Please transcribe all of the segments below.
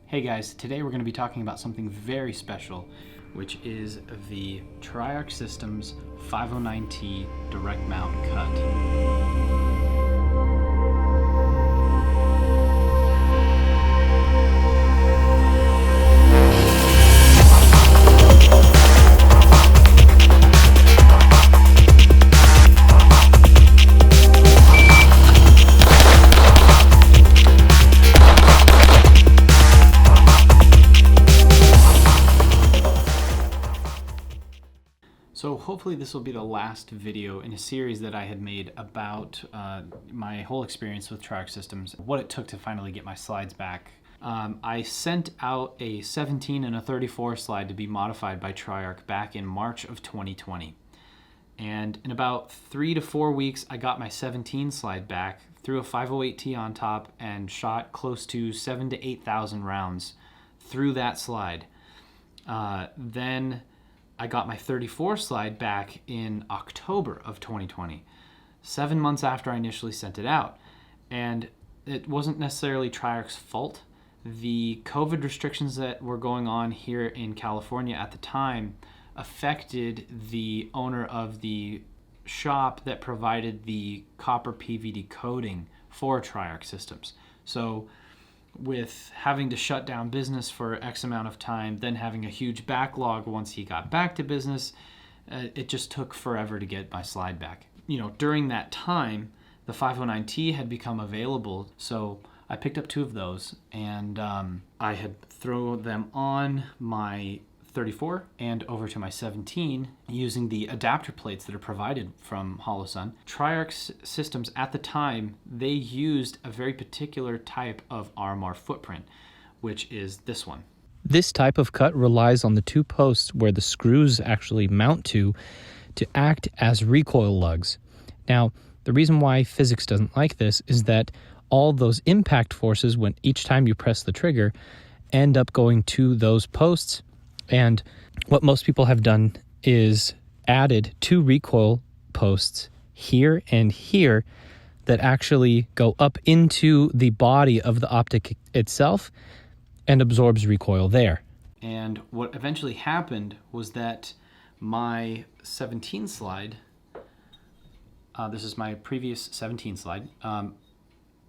Hey guys, today we're going to be talking about something very special, which is the Triarc Systems 509T direct mount cut. So hopefully this will be the last video in a series that I had made about my whole experience with Triarc Systems, what it took to finally get my slides back. I sent out a 17 and a 34 slide to be modified by Triarc back in March of 2020. And in about 3 to 4 weeks, I got my 17 slide back, threw a 508T on top, and shot close to 7,000 to 8,000 rounds through that slide. Then I got my 34 slide back in October of 2020, 7 months after I initially sent it out. And it wasn't necessarily Triarc's fault. The COVID restrictions that were going on here in California at the time affected the owner of the shop that provided the copper PVD coating for Triarc Systems. So with having to shut down business for X amount of time, then having a huge backlog once he got back to business, it just took forever to get my slide back. You know, during that time, the 509T had become available, so I picked up 2 of those, and I had thrown them on my 34 and over to my 17 using the adapter plates that are provided from Holosun. Triarc Systems at the time, they used a very particular type of RMR footprint, which is this one. This type of cut relies on the 2 posts where the screws actually mount to act as recoil lugs. Now, the reason why physics doesn't like this is that all those impact forces, when each time you press the trigger, end up going to those posts. And what most people have done is added 2 recoil posts here and here that actually go up into the body of the optic itself and absorbs recoil there. And what eventually happened was that my 17 slide, this is my previous 17 slide,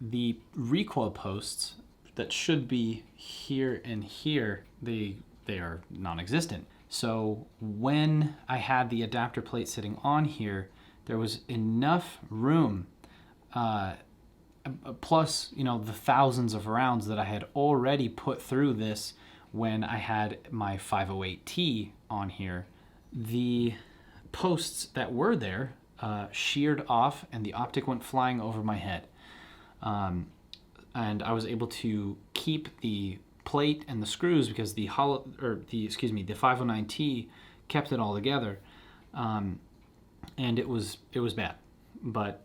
the recoil posts that should be here and here, they are non-existent. So when I had the adapter plate sitting on here, there was enough room, plus, you know, the thousands of rounds that I had already put through this when I had my 508T on here. The posts that were there sheared off and the optic went flying over my head. And I was able to keep the plate and the screws because the 509T kept it all together, and it was bad. But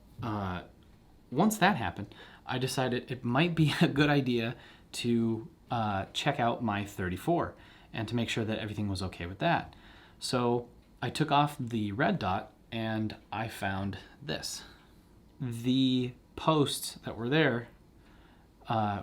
once that happened, I decided it might be a good idea to check out my 34 and to make sure that everything was okay with that. So I took off the red dot and I found this. The posts that were there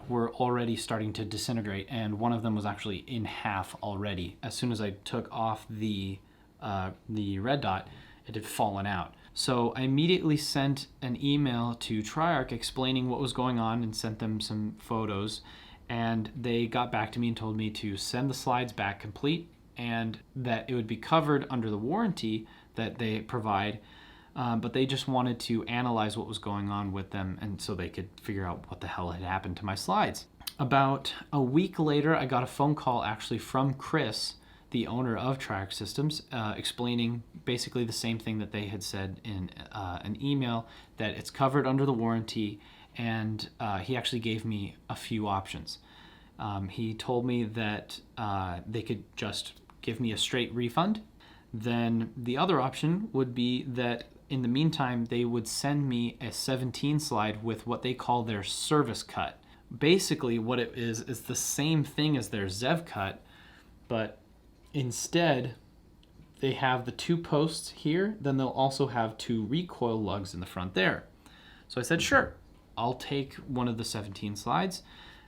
were already starting to disintegrate, and one of them was actually in half already. As soon as I took off the red dot, it had fallen out. So I immediately sent an email to Triarc explaining what was going on and sent them some photos, and they got back to me and told me to send the slides back complete and that it would be covered under the warranty that they provide. But they just wanted to analyze what was going on with them, and so they could figure out what the hell had happened to my slides. About a week later, I got a phone call actually from Chris, the owner of Triarc Systems, explaining basically the same thing that they had said in an email, that it's covered under the warranty, and he actually gave me a few options. He told me that they could just give me a straight refund. Then the other option would be that in the meantime, they would send me a 17 slide with what they call their service cut. Basically, what it is the same thing as their ZEV cut, but instead, they have the 2 posts here, then they'll also have 2 recoil lugs in the front there. So I said, sure, I'll take one of the 17 slides,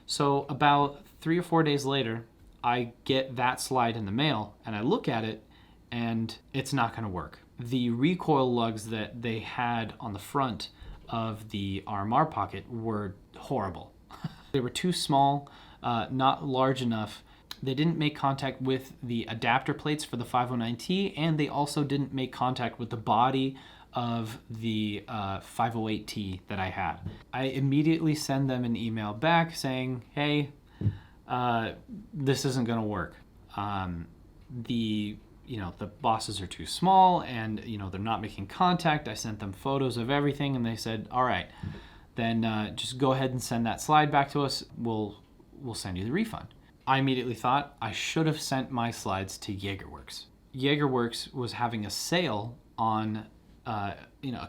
So about 3 or 4 days later, I get that slide in the mail and I look at it and it's not going to work. The recoil lugs that they had on the front of the RMR pocket were horrible. They were too small, not large enough. They didn't make contact with the adapter plates for the 509T, and they also didn't make contact with the body of the 508T that I had. I immediately send them an email back saying, hey, this isn't going to work. The bosses are too small, and they're not making contact. I sent them photos of everything, and they said, all right, then just go ahead and send that slide back to us. We'll send you the refund. I immediately thought I should have sent my slides to Jaegerworks. Jaegerworks was having a sale on a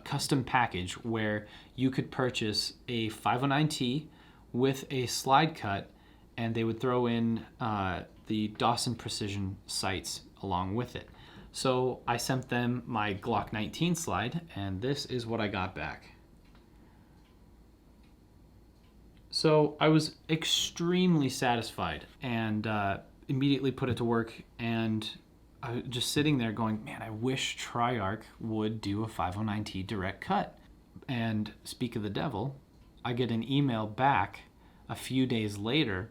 custom package where you could purchase a 509T with a slide cut, and they would throw in the Dawson Precision sights along with it. So I sent them my Glock 19 slide, and this is what I got back. So I was extremely satisfied and immediately put it to work, and I was just sitting there going, man, I wish Triarc would do a 509T direct cut. And speak of the devil, I get an email back a few days later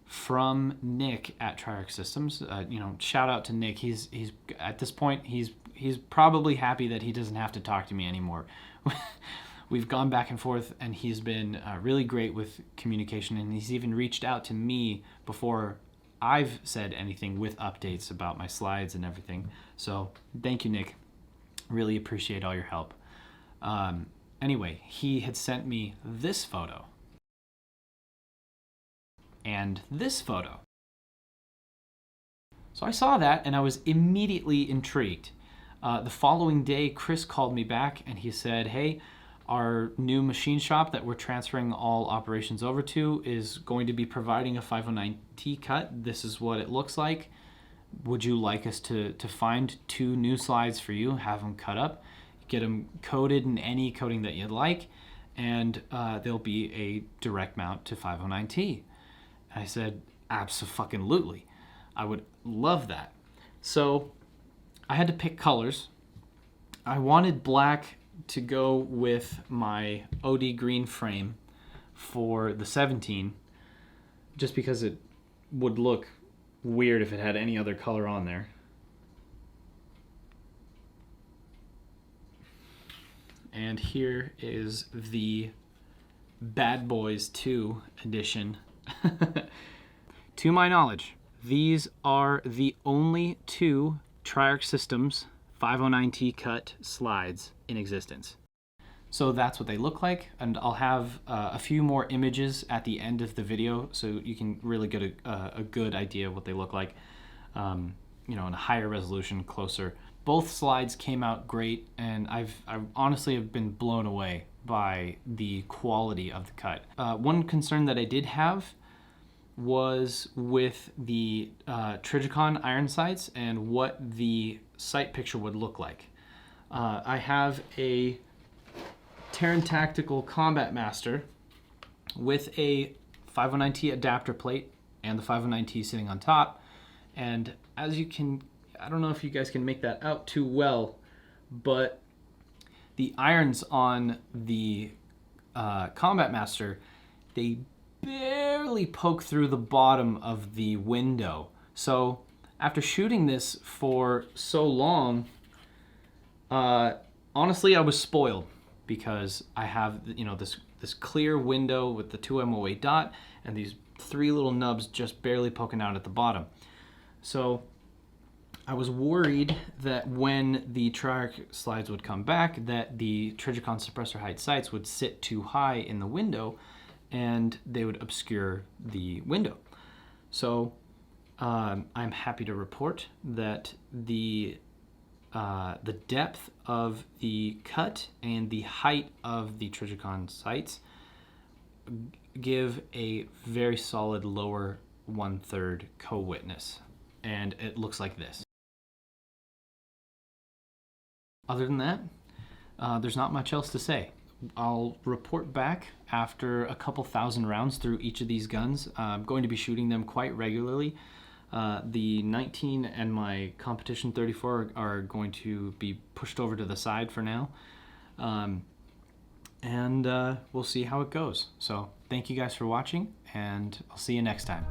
from Nick at Triarc Systems. Shout out to Nick. He's at this point, he's probably happy that he doesn't have to talk to me anymore. We've gone back and forth, and he's been really great with communication, and he's even reached out to me before I've said anything with updates about my slides and everything. So thank you, Nick. Really appreciate all your help. Anyway, he had sent me this photo and this photo. So I saw that, and I was immediately intrigued. The following day, Chris called me back, and he said, hey, our new machine shop that we're transferring all operations over to is going to be providing a 509T cut. This is what it looks like. Would you like us to find 2 new slides for you, have them cut up, get them coated in any coating that you'd like, and there'll be a direct mount to 509T. I said, abso-fucking-lutely. I would love that. So I had to pick colors. I wanted black to go with my OD green frame for the 17, just because it would look weird if it had any other color on there. And here is the Bad Boys 2 edition. To my knowledge, these are the only 2 Triarc Systems 509T cut slides in existence. So that's what they look like, and I'll have a few more images at the end of the video so you can really get a good idea of what they look like, in a higher resolution, closer. Both slides came out great, and I honestly have been blown away by the quality of the cut. One concern that I did have was with the Trijicon iron sights and what the sight picture would look like. I have a Terran Tactical Combat Master with a 509T adapter plate and the 509T sitting on top, and as you can, I don't know if you guys can make that out too well, but the irons on the Combat Master, they barely poke through the bottom of the window. So after shooting this for so long, honestly, I was spoiled because I have this clear window with the 2 MOA dot and these 3 little nubs just barely poking out at the bottom. So I was worried that when the Triarc slides would come back, that the Trijicon suppressor height sights would sit too high in the window and they would obscure the window. So I'm happy to report that the depth of the cut and the height of the Trijicon sights give a very solid lower 1/3 co-witness, and it looks like this. Other than that, there's not much else to say. I'll report back after a couple thousand rounds through each of these guns. I'm going to be shooting them quite regularly. The 19 and my competition 34 are going to be pushed over to the side for now. And we'll see how it goes. So thank you guys for watching, and I'll see you next time.